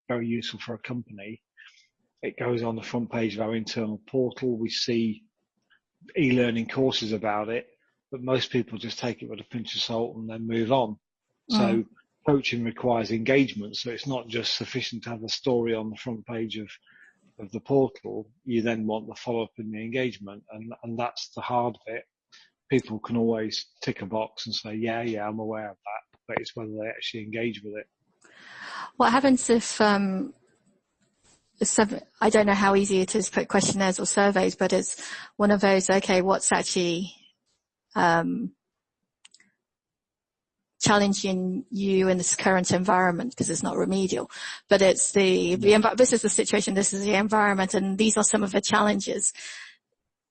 very useful for a company. It goes on the front page of our internal portal. We see e-learning courses about it, but most people just take it with a pinch of salt and then move on. So coaching requires engagement. So it's not just sufficient to have a story on the front page of the portal. You then want the follow-up in the engagement, and that's the hard bit. People can always tick a box and say, yeah, I'm aware of that, but it's whether they actually engage with it. What happens if, I don't know how easy it is to put questionnaires or surveys, but it's one of those, okay, what's actually challenging you in this current environment, because it's not remedial, but it's this is the situation, this is the environment, and these are some of the challenges.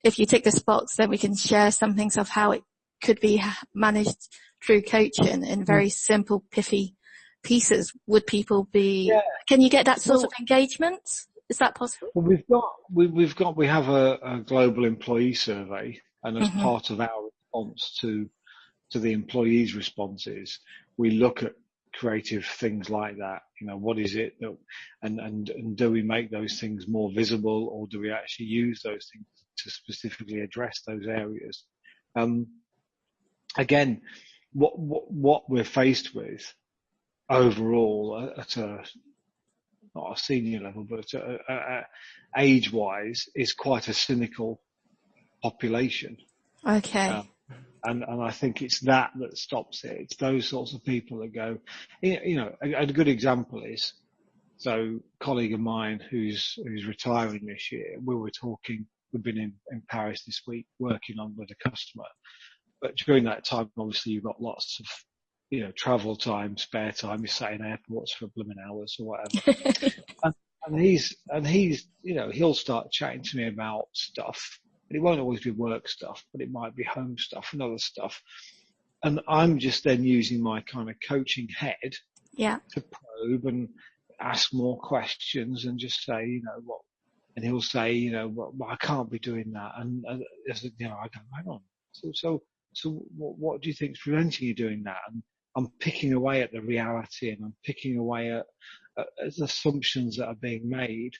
If you tick this box, then we can share some things of how it could be managed through coaching in very simple, pithy pieces. Would people be, can you get that sort of engagement? Is that possible? Well, we have a global employee survey, and as part of our response to the employees' responses, we look at creative things like that. What is it that, and do we make those things more visible, or do we actually use those things to specifically address those areas? Again, what we're faced with overall at not a senior level, but age-wise, is quite a cynical population. Okay. And I think it's that stops it. It's those sorts of people that go, a good example is, so a colleague of mine who's retiring this year, we've been in Paris this week working on with a customer. But during that time, obviously you've got lots of, travel time, spare time. You're sat in airports for blooming hours or whatever. and he's, he'll start chatting to me about stuff. And it won't always be work stuff, but it might be home stuff and other stuff. And I'm just then using my kind of coaching head to probe and ask more questions and just say, what, and he'll say, well, I can't be doing that. And, I go, hang on. So what do you think's preventing you doing that? And I'm picking away at the reality, and I'm picking away at assumptions that are being made.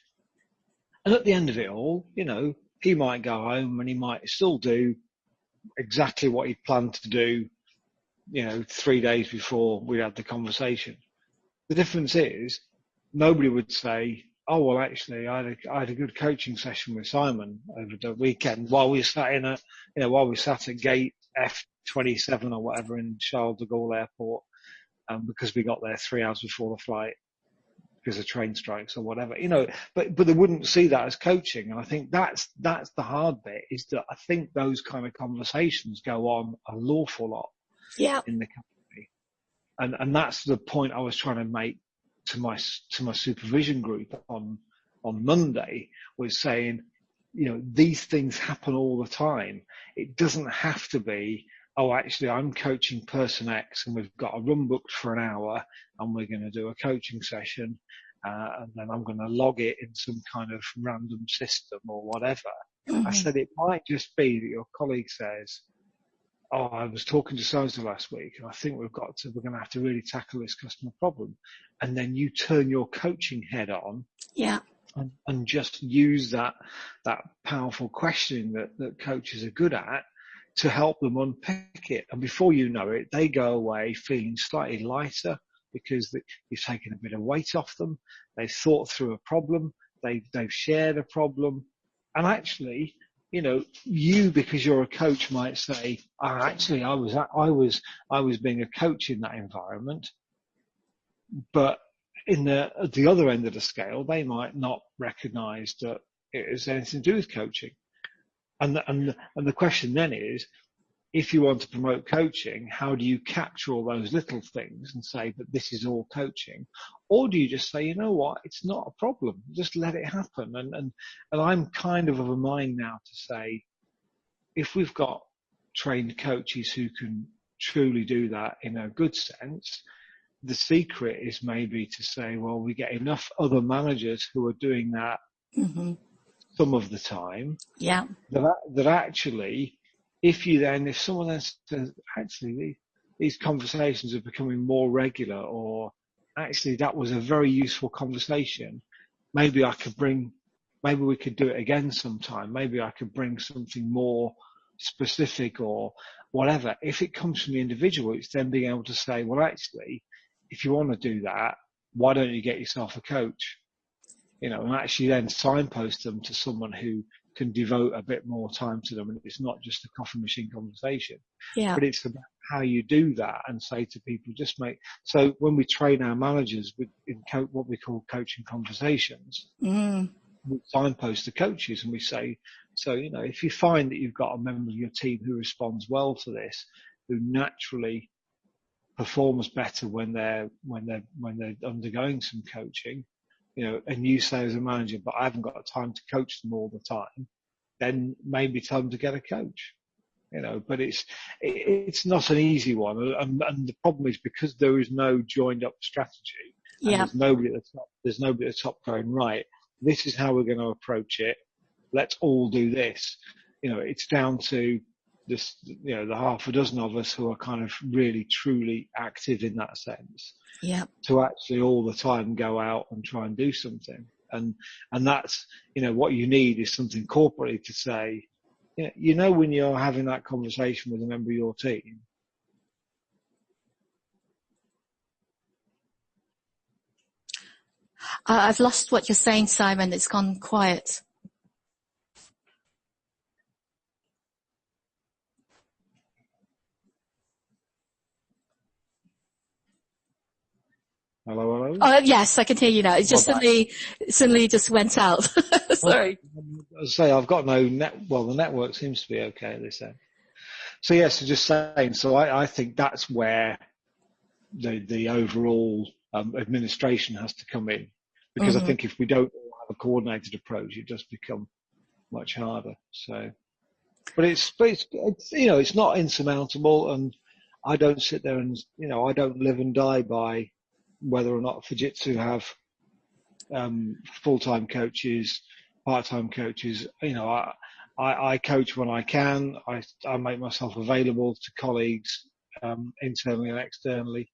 And at the end of it all, he might go home and he might still do exactly what he planned to do, 3 days before we had the conversation. The difference is nobody would say, oh, well, actually, I had a good coaching session with Simon over the weekend while we sat at gate F27 or whatever in Charles de Gaulle Airport, because we got there 3 hours before the flight because of train strikes or whatever, but they wouldn't see that as coaching. And I think that's the hard bit, is that I think those kind of conversations go on an awful lot in the company. And that's the point I was trying to make to my supervision group on Monday, was saying, these things happen all the time. It doesn't have to be, oh, actually, I'm coaching person X and we've got a room booked for an hour and we're going to do a coaching session, and then I'm going to log it in some kind of random system or whatever. I said it might just be that your colleague says, oh, I was talking to so-and-so last week, and I think we're going to have to really tackle this customer problem. And then you turn your coaching head on. Yeah. And just use that powerful questioning that coaches are good at to help them unpick it. And before you know it, they go away feeling slightly lighter because you've taken a bit of weight off them. They've thought through a problem. They've shared a problem. And actually, you, because you're a coach, might say, actually, I was being a coach in that environment. But at the other end of the scale, they might not recognize that it has anything to do with coaching. And the question then is, if you want to promote coaching, how do you capture all those little things and say that this is all coaching? Or do you just say, you know what, it's not a problem, just let it happen? And I'm kind of a mind now to say, if we've got trained coaches who can truly do that in a good sense, the secret is maybe to say, well, we get enough other managers who are doing that some of the time. Yeah. That actually, if someone then says, actually, these conversations are becoming more regular, or actually that was a very useful conversation. Maybe we could do it again sometime. Maybe I could bring something more specific or whatever. If it comes from the individual, it's then being able to say, well, actually, if you want to do that, why don't you get yourself a coach? You know, and actually then signpost them to someone who can devote a bit more time to them. And it's not just a coffee machine conversation, but it's about how you do that and say to people, so when we train our managers in what we call coaching conversations, we signpost the coaches and we say, so, you know, if you find that you've got a member of your team who responds well to this, who naturally performs better when they're undergoing some coaching, you know, and you say as a manager, but I haven't got time to coach them all the time, then maybe tell them to get a coach, you know, but it's not an easy one. And the problem is because there is no joined up strategy and there's nobody at the top going, right, this is how we're going to approach it. Let's all do this. You know, it's down to this, you know, the half a dozen of us who are kind of really, truly active in that sense. Yeah. To actually all the time go out and try and do something. And that's, you know, what you need is something corporately to say, you know, when you're having that conversation with a member of your team, I've lost what you're saying, Simon. It's gone quiet. hello? Oh, yes, I can hear you now. It just suddenly just went out. Sorry. As I say, I've got no the network seems to be okay at this end. So yes, just saying, so I think that's where the overall administration has to come in, because I think if we don't have a coordinated approach, it does become much harder. So, but it's you know, it's not insurmountable, and I don't sit there and, you know, I don't live and die by whether or not Fujitsu have full-time coaches, part-time coaches. You know, I coach when I can. I make myself available to colleagues internally and externally.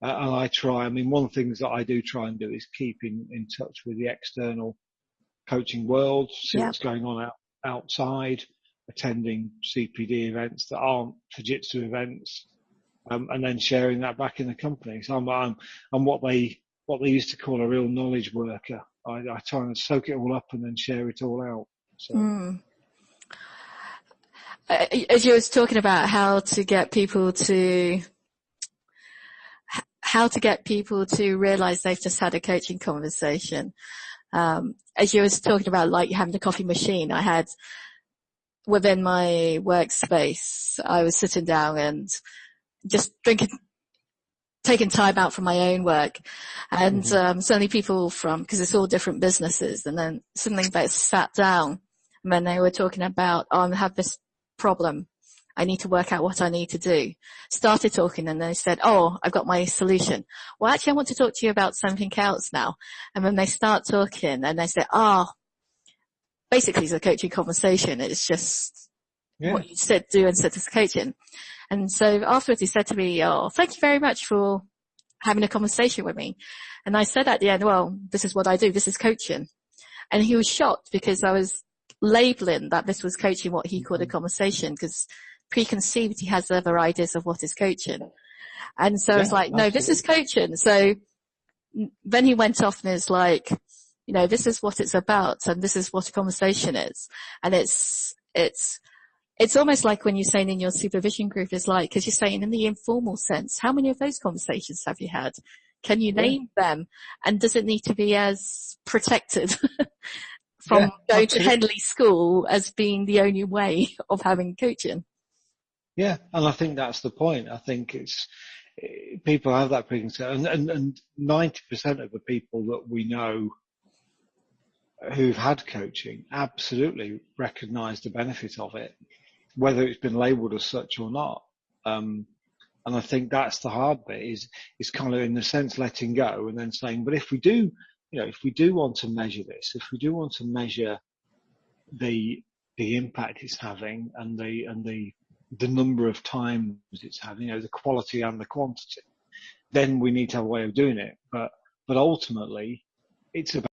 And I try, I mean, one of the things that I do try and do is keep in touch with the external coaching world, see what's going on outside, attending CPD events that aren't Fujitsu events, and then sharing that back in the company. So I'm what they used to call a real knowledge worker. I try and soak it all up and then share it all out. So. As you was talking about how to get people to realize they've just had a coaching conversation. As you was talking about, like having the coffee machine, I had within my workspace, I was sitting down and just taking time out from my own work. And suddenly people because it's all different businesses, and then suddenly they sat down and then they were talking about, I have this problem. I need to work out what I need to do. Started talking and they said, I've got my solution. Well, actually, I want to talk to you about something else now. And then they start talking and they say, basically it's a coaching conversation. It's just what you do instead of coaching. And so afterwards he said to me, thank you very much for having a conversation with me. And I said at the end, well, this is what I do. This is coaching. And he was shocked because I was labeling that this was coaching what he called a conversation, because preconceived he has other ideas of what is coaching. And so it's like, no, this is coaching. So then he went off and is like, you know, this is what it's about and this is what a conversation is. And it's almost like when you're saying in your supervision group, is like, because you're saying in the informal sense, how many of those conversations have you had? Can you name them? And does it need to be as protected from going to Henley School as being the only way of having coaching? Yeah, and I think that's the point. I think people have that preconception, and 90% of the people that we know who've had coaching absolutely recognise the benefit of it, whether it's been labelled as such or not. And I think that's the hard bit, is kind of in a sense letting go and then saying, but if we do want to measure this, if we do want to measure the impact it's having and the number of times it's having, you know, the quality and the quantity, then we need to have a way of doing it. But ultimately, it's about